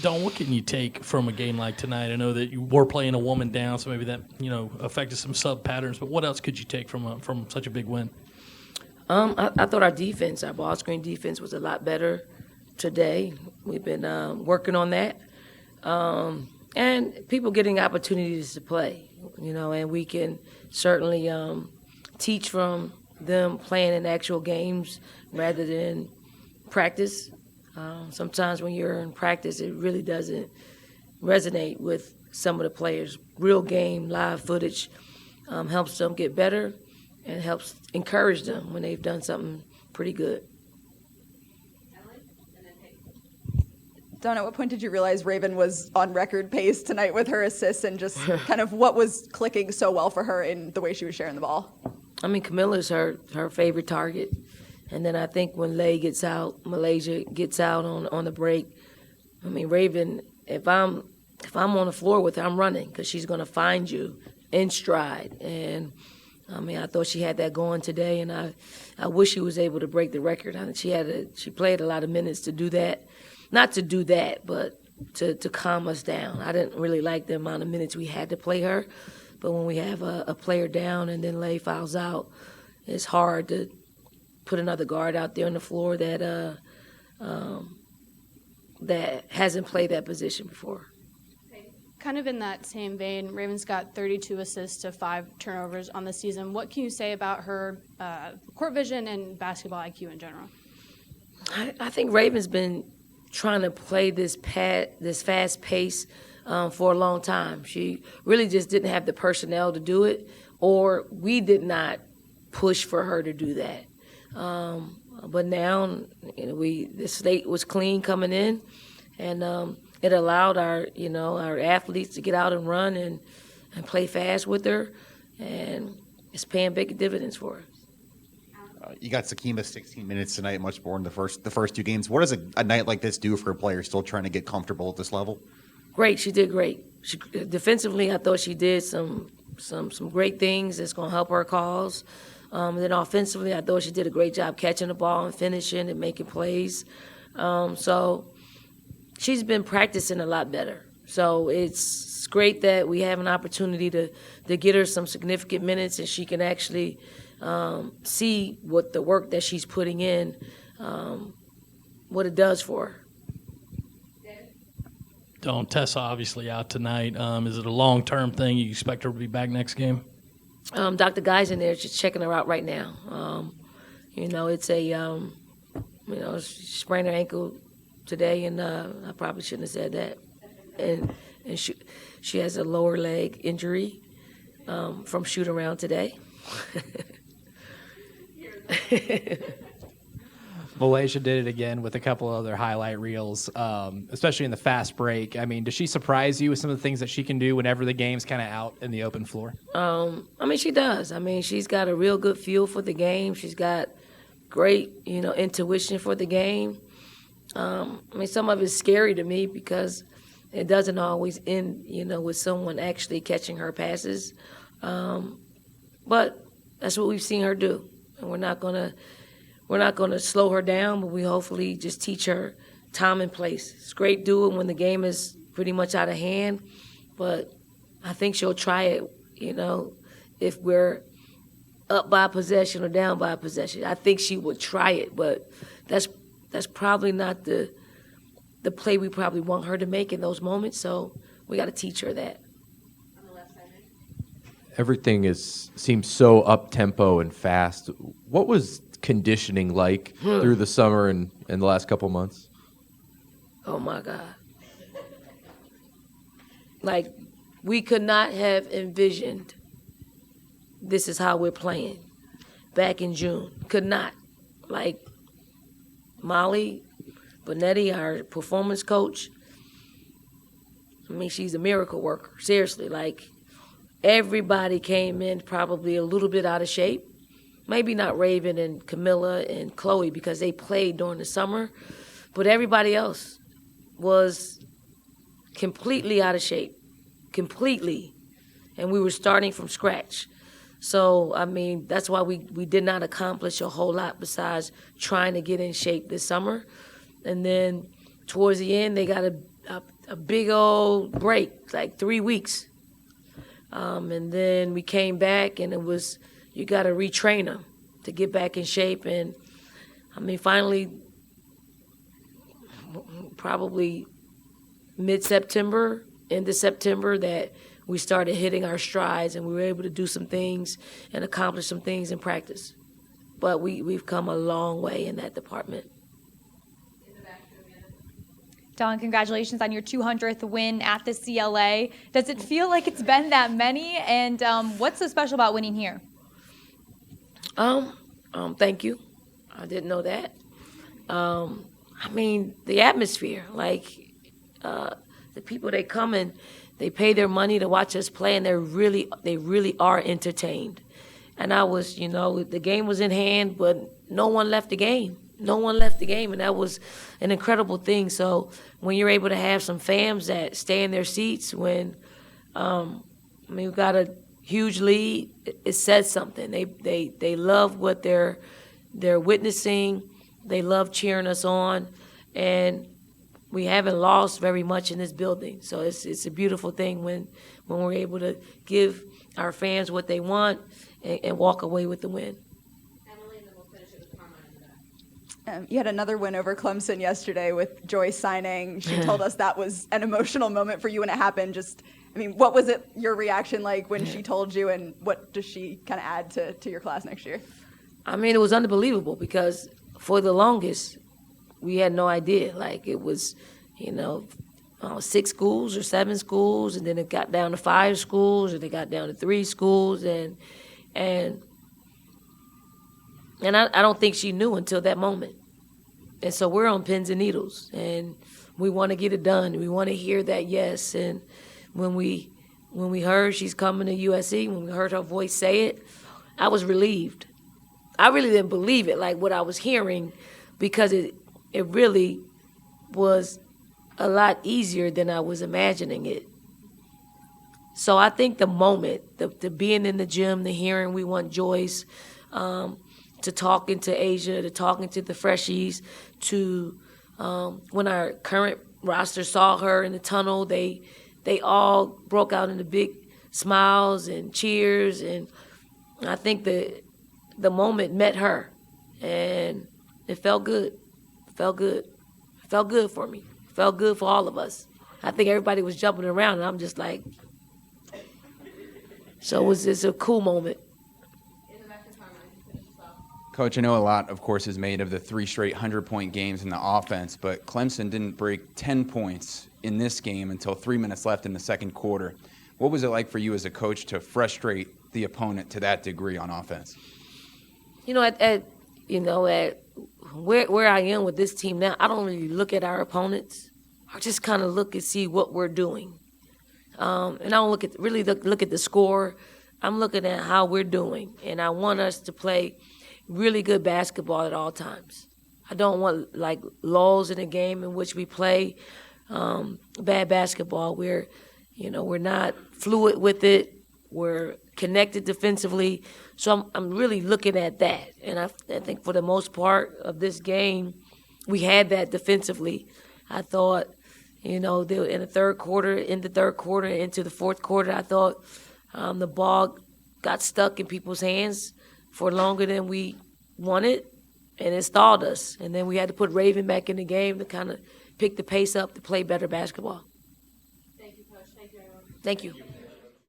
Don, what can you take from a game like tonight? I know that you were playing a woman down, so maybe that affected some sub patterns. But what else could you take from such a big win? I thought our defense, our ball screen defense, was a lot better today. We've been working on that, and people getting opportunities to play. And we can certainly teach from them playing in actual games rather than practice. Sometimes when you're in practice, it really doesn't resonate with some of the players. Real game, live footage helps them get better and helps encourage them when they've done something pretty good. Dawn, at what point did you realize Raven was on record pace tonight with her assists, and just kind of what was clicking so well for her in the way she was sharing the ball? I mean, Camilla's her favorite target. And then I think when Malaysia gets out on the break, I mean, Raven, if I'm on the floor with her, I'm running because she's going to find you in stride. And, I mean, I thought she had that going today, and I wish she was able to break the record. I mean, she played a lot of minutes to do that. Not to do that, but to calm us down. I didn't really like the amount of minutes we had to play her. But when we have a player down and then Lay fouls out, it's hard to put another guard out there on the floor that hasn't played that position before. Kind of in that same vein, Raven's got 32 assists to 5 turnovers on the season. What can you say about her court vision and basketball IQ in general? I think Raven's been trying to play this fast pace for a long time. She really just didn't have the personnel to do it, or we did not push for her to do that. But now, the slate was clean coming in, and it allowed our athletes to get out and run and play fast with her, and it's paying big dividends for us. You got Sakima 16 minutes tonight, much more in the first two games. What does a night like this do for a player still trying to get comfortable at this level? Great, she did great. Defensively, I thought she did some great things that's going to help her cause. Then offensively, I thought she did a great job catching the ball and finishing and making plays. So she's been practicing a lot better. So it's great that we have an opportunity to get her some significant minutes, and she can actually see what the work that she's putting in, what it does for her. Don't Tessa obviously out tonight. Is it a long-term thing? You expect her to be back next game? Dr. Guy's in there just checking her out right now. It's she sprained her ankle today, and I probably shouldn't have said that. And she has a lower leg injury from shoot around today. Malaysia did it again with a couple other highlight reels, especially in the fast break. I mean, does she surprise you with some of the things that she can do whenever the game's kind of out in the open floor? I mean, she does. I mean, she's got a real good feel for the game. She's got great, intuition for the game. I mean, some of it's scary to me because it doesn't always end, with someone actually catching her passes. But that's what we've seen her do, and we're not gonna slow her down, but we hopefully just teach her time and place. It's great doing when the game is pretty much out of hand, but I think she'll try it, if we're up by a possession or down by a possession. I think she would try it, but that's probably not the play we probably want her to make in those moments, so we got to teach her that. Everything seems so up-tempo and fast. What was conditioning like through the summer and the last couple months? Oh, my God. Like, we could not have envisioned this is how we're playing back in June. Could not. Like, Molly Bonetti, our performance coach, I mean, she's a miracle worker. Seriously, like, everybody came in probably a little bit out of shape. Maybe not Raven and Camilla and Chloe because they played during the summer, but everybody else was completely out of shape, completely. And we were starting from scratch. So, I mean, that's why we did not accomplish a whole lot besides trying to get in shape this summer. And then towards the end, they got a big old break, like 3 weeks. And then we came back, and it was, you got to retrain them to get back in shape. And, I mean, finally, probably mid-September, end of September, that we started hitting our strides, and we were able to do some things and accomplish some things in practice. But we've come a long way in that department. Dawn, congratulations on your 200th win at the CLA. Does it feel like it's been that many? And what's so special about winning here? Thank you. I didn't know that. I mean, the atmosphere, like the people, they come and they pay their money to watch us play, and they really are entertained. And I was, the game was in hand, but no one left the game. No one left the game, and that was an incredible thing. So when you're able to have some fans that stay in their seats when, we got a huge lead, it says something. They love what they're witnessing. They love cheering us on, and we haven't lost very much in this building. So it's a beautiful thing when we're able to give our fans what they want and walk away with the win. You had another win over Clemson yesterday with Joy signing. She told us that was an emotional moment for you when it happened. What was your reaction like when she told you, and what does she kind of add to your class next year? It was unbelievable because for the longest, we had no idea. Like, it was, 6 schools or 7 schools, and then it got down to 5 schools, and it got down to 3 schools, and I don't think she knew until that moment. And so we're on pins and needles, and we want to get it done. We want to hear that yes. And when we heard she's coming to USC, when we heard her voice say it, I was relieved. I really didn't believe it, like what I was hearing, because it really was a lot easier than I was imagining it. So I think the moment, the being in the gym, the hearing we want Joyce, to talking to Asia, to talking to the freshies, to when our current roster saw her in the tunnel, they all broke out into big smiles and cheers, and I think the moment met her, and it felt good. It felt good. It felt good for me. It felt good for all of us. I think everybody was jumping around, and I'm just like, so it's a cool moment. Coach, I know a lot, of course, is made of the 3 straight 100-point games in the offense, but Clemson didn't break 10 points in this game until 3 minutes left in the second quarter. What was it like for you as a coach to frustrate the opponent to that degree on offense? At where I am with this team now, I don't really look at our opponents. I just kind of look and see what we're doing, and I don't look at the score. I'm looking at how we're doing, and I want us to play really good basketball at all times. I don't want like lulls in a game in which we play bad basketball. We're not fluid with it. We're connected defensively. So I'm really looking at that. And I think for the most part of this game, we had that defensively. I thought, in the third quarter, into the fourth quarter, I thought the ball got stuck in people's hands for longer than we wanted, and it stalled us. And then we had to put Raven back in the game to kind of pick the pace up to play better basketball. Thank you, Coach. Thank you, everyone. Thank you.